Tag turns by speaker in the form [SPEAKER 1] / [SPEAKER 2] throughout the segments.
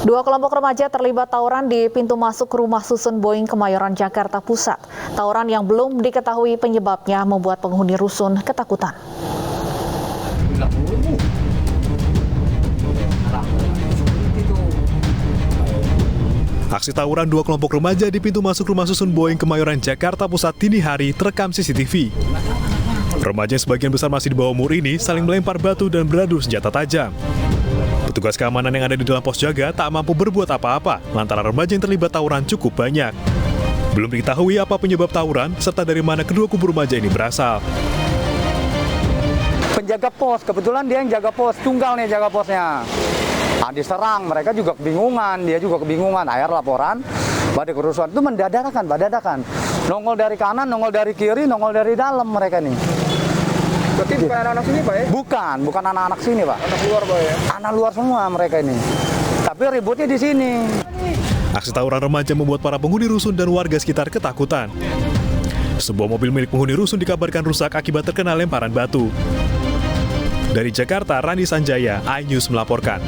[SPEAKER 1] Dua kelompok remaja terlibat tawuran di pintu masuk rumah susun Boeing Kemayoran, Jakarta Pusat. Tawuran yang belum diketahui penyebabnya membuat penghuni rusun ketakutan.
[SPEAKER 2] Aksi tawuran dua kelompok remaja di pintu masuk rumah susun Boeing Kemayoran, Jakarta Pusat dini hari terekam CCTV. Remaja yang sebagian besar masih di bawah umur ini saling melempar batu dan beradu senjata tajam. Petugas keamanan yang ada di dalam pos jaga tak mampu berbuat apa-apa lantaran remaja yang terlibat tawuran cukup banyak. Belum diketahui apa penyebab tawuran serta dari mana kedua kubu remaja ini berasal.
[SPEAKER 3] Penjaga pos, kebetulan dia yang jaga pos, tunggal nih jaga posnya. Nah, diserang, mereka juga kebingungan, dia juga kebingungan. Akhir laporan, badai kerusuhan itu dadakan. Nongol dari kanan, nongol dari kiri, nongol dari dalam mereka nih.
[SPEAKER 4] Berarti bukan anak-anak sini, Pak ya?
[SPEAKER 3] Bukan anak-anak sini, Pak.
[SPEAKER 4] Anak luar, Pak ya?
[SPEAKER 3] Anak luar semua mereka ini. Tapi ributnya di sini.
[SPEAKER 2] Aksi tawuran remaja membuat para penghuni rusun dan warga sekitar ketakutan. Sebuah mobil milik penghuni rusun dikabarkan rusak akibat terkena lemparan batu. Dari Jakarta, Rani Sanjaya, iNews melaporkan.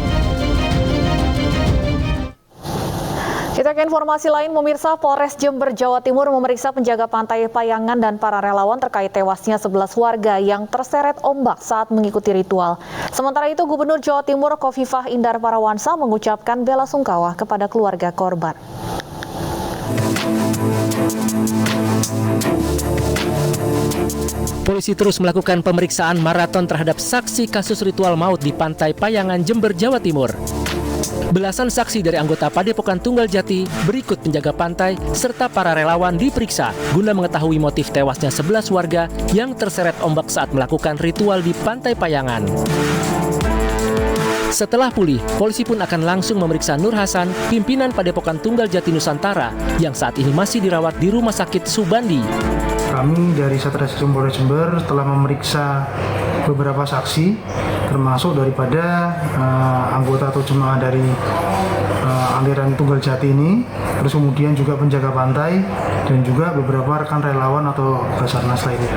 [SPEAKER 1] Kita ke informasi lain, pemirsa. Polres Jember, Jawa Timur memeriksa penjaga pantai Payangan dan para relawan terkait tewasnya 11 warga yang terseret ombak saat mengikuti ritual. Sementara itu, Gubernur Jawa Timur Khofifah Indar Parawansa mengucapkan bela sungkawa kepada keluarga korban.
[SPEAKER 5] Polisi terus melakukan pemeriksaan maraton terhadap saksi kasus ritual maut di Pantai Payangan, Jember, Jawa Timur. Belasan saksi dari anggota Padepokan Tunggal Jati, berikut penjaga pantai, serta para relawan diperiksa guna mengetahui motif tewasnya 11 warga yang terseret ombak saat melakukan ritual di Pantai Payangan. Setelah pulih, polisi pun akan langsung memeriksa Nur Hasan, pimpinan Padepokan Tunggal Jati Nusantara, yang saat ini masih dirawat di Rumah Sakit Subandi.
[SPEAKER 6] Kami dari Satreskrim Polres Jember telah memeriksa beberapa saksi, termasuk daripada anggota atau jemaah dari aliran Tunggal Jati ini, terus kemudian juga penjaga pantai, dan juga beberapa rekan relawan atau Basarnas lainnya.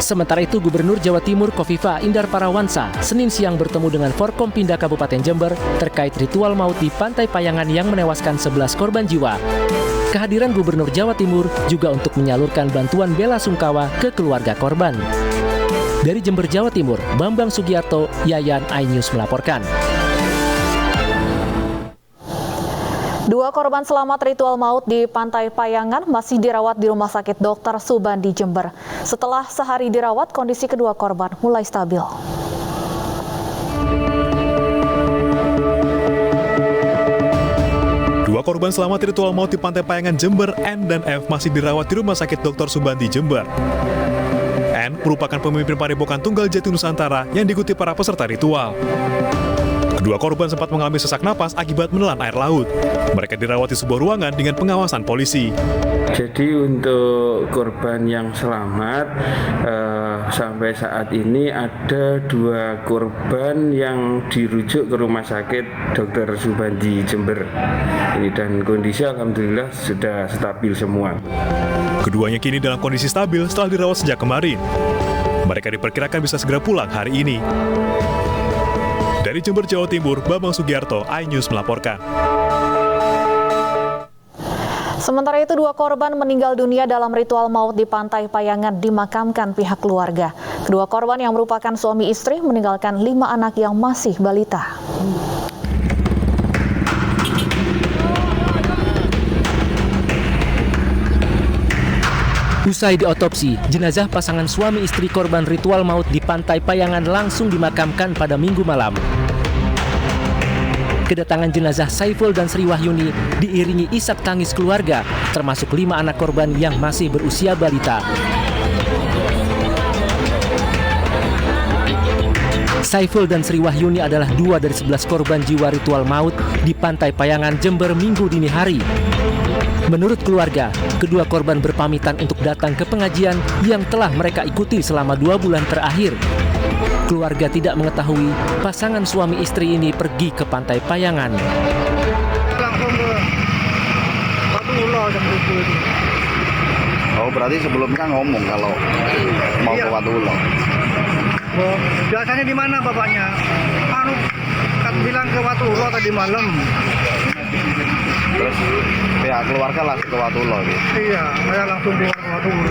[SPEAKER 5] Sementara itu, Gubernur Jawa Timur Khofifah Indar Parawansa Senin siang bertemu dengan Forkompinda Kabupaten Jember terkait ritual maut di Pantai Payangan yang menewaskan 11 korban jiwa. Kehadiran Gubernur Jawa Timur juga untuk menyalurkan bantuan bela sungkawa ke keluarga korban. Dari Jember, Jawa Timur, Bambang Sugiarto, Yayan, iNews melaporkan.
[SPEAKER 1] Dua korban selamat ritual maut di Pantai Payangan masih dirawat di Rumah Sakit Dr. Subandi, Jember. Setelah sehari dirawat, kondisi kedua korban mulai stabil.
[SPEAKER 2] Dua korban selamat ritual maut di Pantai Payangan, Jember, N dan F masih dirawat di Rumah Sakit Dr. Subandi, Jember. N merupakan pemimpin Padepokan Tunggal Jati Nusantara yang diikuti para peserta ritual. Kedua korban sempat mengalami sesak napas akibat menelan air laut. Mereka dirawat di sebuah ruangan dengan pengawasan polisi.
[SPEAKER 7] Jadi untuk korban yang selamat sampai saat ini ada dua korban yang dirujuk ke Rumah Sakit Dr. Subandi, Jember. Dan kondisi alhamdulillah sudah stabil semua.
[SPEAKER 2] Keduanya kini dalam kondisi stabil setelah dirawat sejak kemarin. Mereka diperkirakan bisa segera pulang hari ini. Dari Jember, Jawa Timur, Bambang Sugiarto, iNews melaporkan.
[SPEAKER 1] Sementara itu, dua korban meninggal dunia dalam ritual maut di Pantai Payangan dimakamkan pihak keluarga. Kedua korban yang merupakan suami istri meninggalkan 5 anak yang masih balita.
[SPEAKER 5] Usai diotopsi, jenazah pasangan suami istri korban ritual maut di Pantai Payangan langsung dimakamkan pada Minggu malam. Kedatangan jenazah Saiful dan Sri Wahyuni diiringi isak tangis keluarga, termasuk 5 anak korban yang masih berusia balita. Saiful dan Sri Wahyuni adalah 2 dari 11 korban jiwa ritual maut di Pantai Payangan, Jember, Minggu dini hari. Menurut keluarga, kedua korban berpamitan untuk datang ke pengajian yang telah mereka ikuti selama 2 bulan terakhir. Keluarga tidak mengetahui pasangan suami istri ini pergi ke Pantai Payangan.
[SPEAKER 4] Langsung ke Watulo jam 7 itu.
[SPEAKER 8] Oh, berarti sebelumnya ngomong kalau mau ke Watulo.
[SPEAKER 4] Biasanya di mana bapaknya? bilang ke Watulo tadi malam.
[SPEAKER 8] Terus pihak keluarga langsung ke Watulo gitu.
[SPEAKER 4] Iya, saya langsung keluar ke Watulo.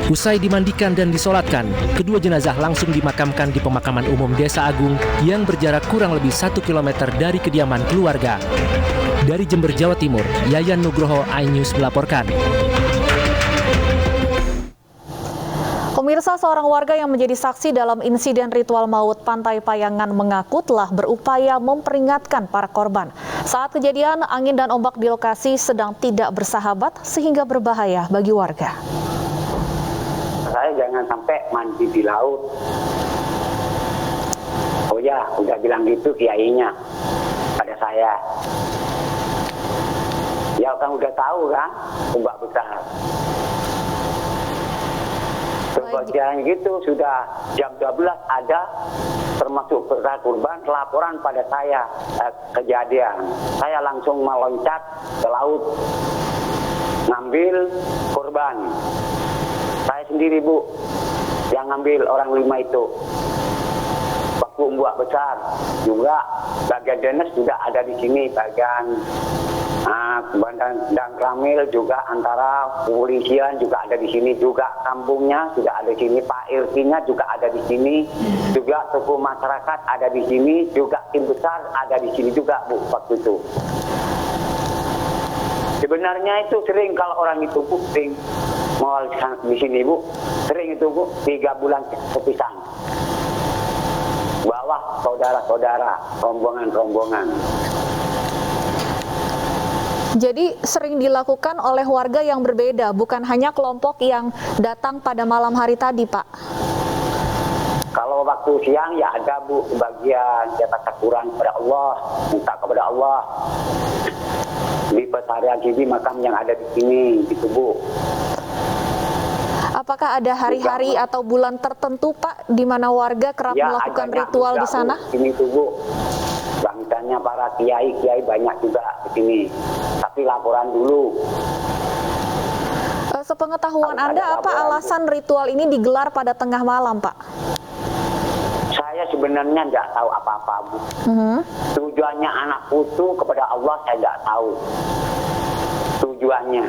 [SPEAKER 5] Usai dimandikan dan disolatkan, kedua jenazah langsung dimakamkan di pemakaman umum Desa Agung yang berjarak kurang lebih 1 km dari kediaman keluarga. Dari Jember, Jawa Timur, Yayan Nugroho, iNews melaporkan.
[SPEAKER 1] Pemirsa, seorang warga yang menjadi saksi dalam insiden ritual maut Pantai Payangan mengaku telah berupaya memperingatkan para korban. Saat kejadian, angin dan ombak di lokasi sedang tidak bersahabat sehingga berbahaya bagi warga.
[SPEAKER 9] Saya jangan sampai mandi di laut. Oh ya, udah bilang gitu kiainya pada saya. Ya kan udah tahu kan, ombak besar. Kejadian gitu sudah jam 12 ada termasuk korban laporan pada saya kejadian. Saya langsung meloncat ke laut ngambil korban. Saya sendiri, Bu, yang ngambil orang 5 itu. Waktu ombak besar juga bagian dinas sudah ada di sini, bagian dan Kramil juga, antara kepolisian juga ada di sini, juga kampungnya sudah ada di sini, Pak RT-nya juga ada di sini, juga tokoh masyarakat ada di sini, juga tim besar ada di sini juga, Bu, waktu itu. Sebenarnya itu sering kalau orang itu, Bu, sering mau di sini, Bu, sering itu, Bu, 3 bulan sepisang. Bawah saudara-saudara, rombongan-rombongan.
[SPEAKER 1] Jadi sering dilakukan oleh warga yang berbeda, bukan hanya kelompok yang datang pada malam hari tadi, Pak.
[SPEAKER 9] Kalau waktu siang ya ada, Bu, sebagian jatah syukuran kepada Allah, minta kepada Allah. Di pesarian sini makam yang ada di sini, gitu, Bu.
[SPEAKER 1] Apakah ada hari-hari atau bulan tertentu, Pak, di mana warga kerap melakukan ritual di sana?
[SPEAKER 9] Ini tuh, Bu. Misalnya para kiai banyak juga di sini. Tapi laporan dulu.
[SPEAKER 1] Sepengetahuan Anda, apa alasan ritual ini digelar pada tengah malam, Pak?
[SPEAKER 9] Saya sebenarnya tidak tahu apa-apa, Bu. Tujuannya anak putu kepada Allah saya tidak tahu. Tujuannya.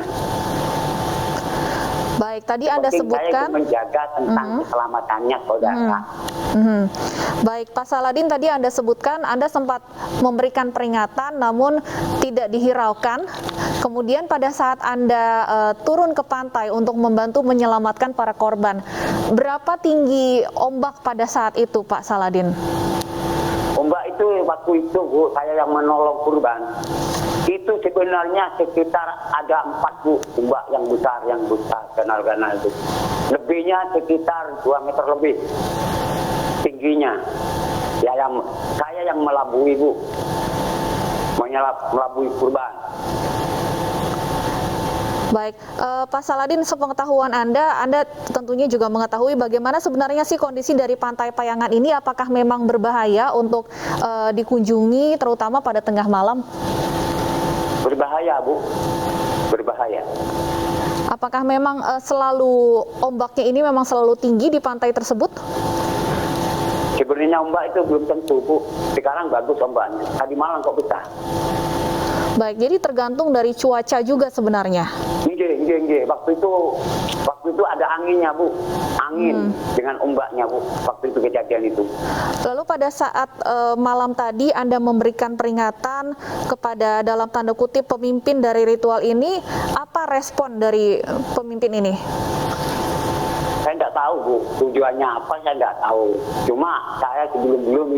[SPEAKER 1] Baik, tadi Anda sebutkan
[SPEAKER 9] saya menjaga tentang keselamatannya saudara.
[SPEAKER 1] Baik, Pak Saladin, tadi Anda sebutkan Anda sempat memberikan peringatan namun tidak dihiraukan. Kemudian pada saat Anda turun ke pantai untuk membantu menyelamatkan para korban, berapa tinggi ombak pada saat itu, Pak Saladin?
[SPEAKER 9] Ombak itu waktu itu, Bu, saya yang menolong korban. Itu sebenarnya sekitar ada 4, Bu, ombak yang besar, kanal-kanal itu. Lebihnya sekitar 2 meter lebih tingginya. Saya yang melabui, Bu, melabui korban.
[SPEAKER 1] Baik, Pak Saladin, sepengetahuan Anda tentunya juga mengetahui bagaimana sebenarnya sih kondisi dari Pantai Payangan ini, apakah memang berbahaya untuk dikunjungi terutama pada tengah malam?
[SPEAKER 9] Berbahaya, Bu, berbahaya.
[SPEAKER 1] Apakah memang selalu ombaknya ini memang selalu tinggi di pantai tersebut?
[SPEAKER 9] Sebenarnya ombak itu belum tentu, Bu. Sekarang bagus ombaknya. Tadi malam kok besar.
[SPEAKER 1] Baik, jadi tergantung dari cuaca juga sebenarnya.
[SPEAKER 9] Iya. Waktu itu ada anginnya, Bu. Angin dengan ombaknya, Bu. Waktu itu kejadian itu.
[SPEAKER 1] Lalu pada saat malam tadi Anda memberikan peringatan kepada dalam tanda kutip pemimpin dari ritual ini, apa respon dari pemimpin ini?
[SPEAKER 9] Saya tidak tahu, Bu, tujuannya apa saya tidak tahu. Cuma saya sebelum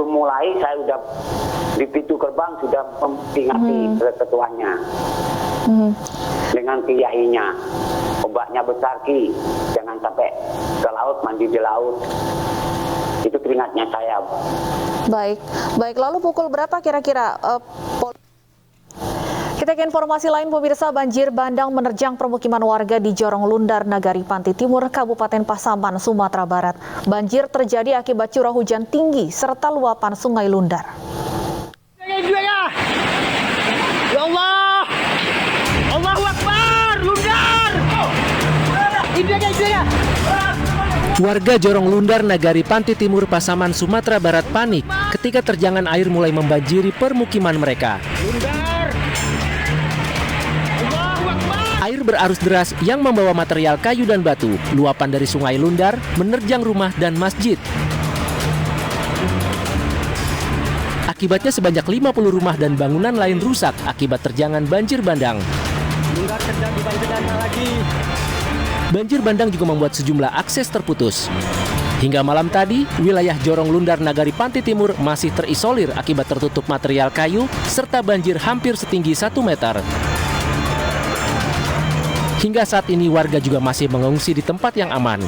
[SPEAKER 9] mulai saya sudah di pintu gerbang sudah memperingati ketuanya dengan kiainya. Ombaknya besar, Ki, jangan sampai ke laut, mandi di laut. Itu peringatnya saya.
[SPEAKER 1] Baik. Lalu pukul berapa kira-kira? Kita ke informasi lain, pemirsa. Banjir bandang menerjang permukiman warga di Jorong Lundar, Nagari Pantai Timur, Kabupaten Pasaman, Sumatera Barat. Banjir terjadi akibat curah hujan tinggi serta luapan Sungai Lundar.
[SPEAKER 4] Ya Allah! Allahu Akbar! Lundar! Itu aja!
[SPEAKER 5] Warga Jorong Lundar, Nagari Pantai Timur, Pasaman, Sumatera Barat panik ketika terjangan air mulai membanjiri permukiman mereka. Air berarus deras yang membawa material kayu dan batu, luapan dari Sungai Lundar, menerjang rumah dan masjid. Akibatnya sebanyak 50 rumah dan bangunan lain rusak akibat terjangan banjir bandang. Banjir bandang juga membuat sejumlah akses terputus. Hingga malam tadi, wilayah Jorong Lundar, Nagari Pantai Timur masih terisolir akibat tertutup material kayu serta banjir hampir setinggi 1 meter. Hingga saat ini warga juga masih mengungsi di tempat yang aman.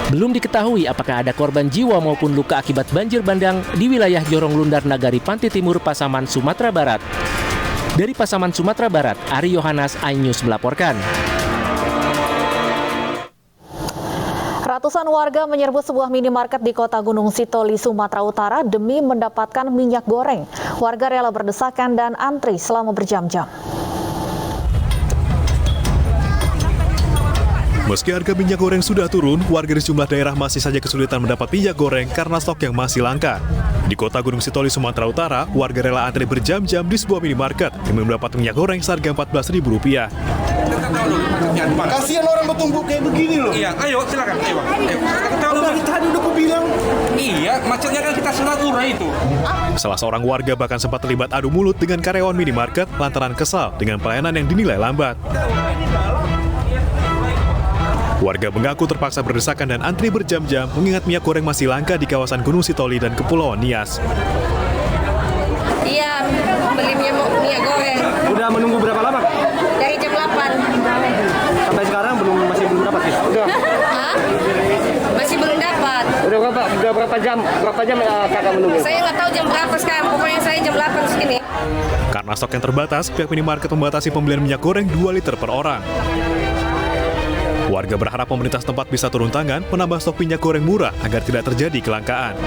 [SPEAKER 5] Belum diketahui apakah ada korban jiwa maupun luka akibat banjir bandang di wilayah Jorong Lundar, Nagari Pantai Timur, Pasaman, Sumatera Barat. Dari Pasaman, Sumatera Barat, Ari Yohanes, iNews melaporkan.
[SPEAKER 1] Ratusan warga menyerbu sebuah minimarket di kota Gunung Sitoli, Sumatera Utara demi mendapatkan minyak goreng. Warga rela berdesakan dan antri selama berjam-jam.
[SPEAKER 2] Meski harga minyak goreng sudah turun, warga di sejumlah daerah masih saja kesulitan mendapat minyak goreng karena stok yang masih langka. Di kota Gunung Sitoli, Sumatera Utara, warga rela antri berjam-jam di sebuah minimarket demi mendapat minyak goreng seharga Rp14.000.
[SPEAKER 10] Kasihan orang bertumbuh kayak begini loh.
[SPEAKER 11] Iya, ayo silakan. Ayo.
[SPEAKER 10] Tadi udah aku bilang.
[SPEAKER 11] Iya, macetnya kan kita Singapura itu.
[SPEAKER 2] Salah seorang warga bahkan sempat terlibat adu mulut dengan karyawan minimarket lantaran kesal dengan pelayanan yang dinilai lambat. Warga mengaku terpaksa berdesakan dan antri berjam-jam mengingat minyak goreng masih langka di kawasan Gunung Sitoli dan Kepulauan Nias.
[SPEAKER 12] Iya, beli minyak goreng.
[SPEAKER 10] Udah menunggu berapa lama?
[SPEAKER 12] Dari jam 8.
[SPEAKER 10] Sampai sekarang masih belum dapat ya? Udah.
[SPEAKER 12] Hah? Masih belum dapat.
[SPEAKER 10] Udah berapa jam? Berapa jam kakak menunggu?
[SPEAKER 12] Saya nggak tahu jam berapa sekarang. Pokoknya saya jam 8 segini.
[SPEAKER 2] Karena stok yang terbatas, pihak minimarket membatasi pembelian minyak goreng 2 liter per orang. Warga berharap pemerintah setempat bisa turun tangan menambah stok minyak goreng murah agar tidak terjadi kelangkaan.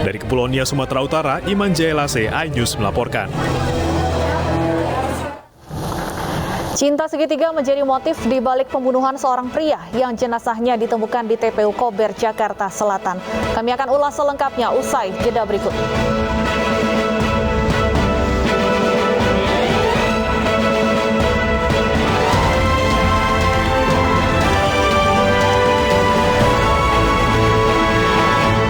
[SPEAKER 2] Dari Kepulauan Nias, Sumatera Utara, Iman Jailase, iNews melaporkan.
[SPEAKER 1] Cinta segitiga menjadi motif di balik pembunuhan seorang pria yang jenazahnya ditemukan di TPU Kober, Jakarta Selatan. Kami akan ulas selengkapnya usai jeda berikut.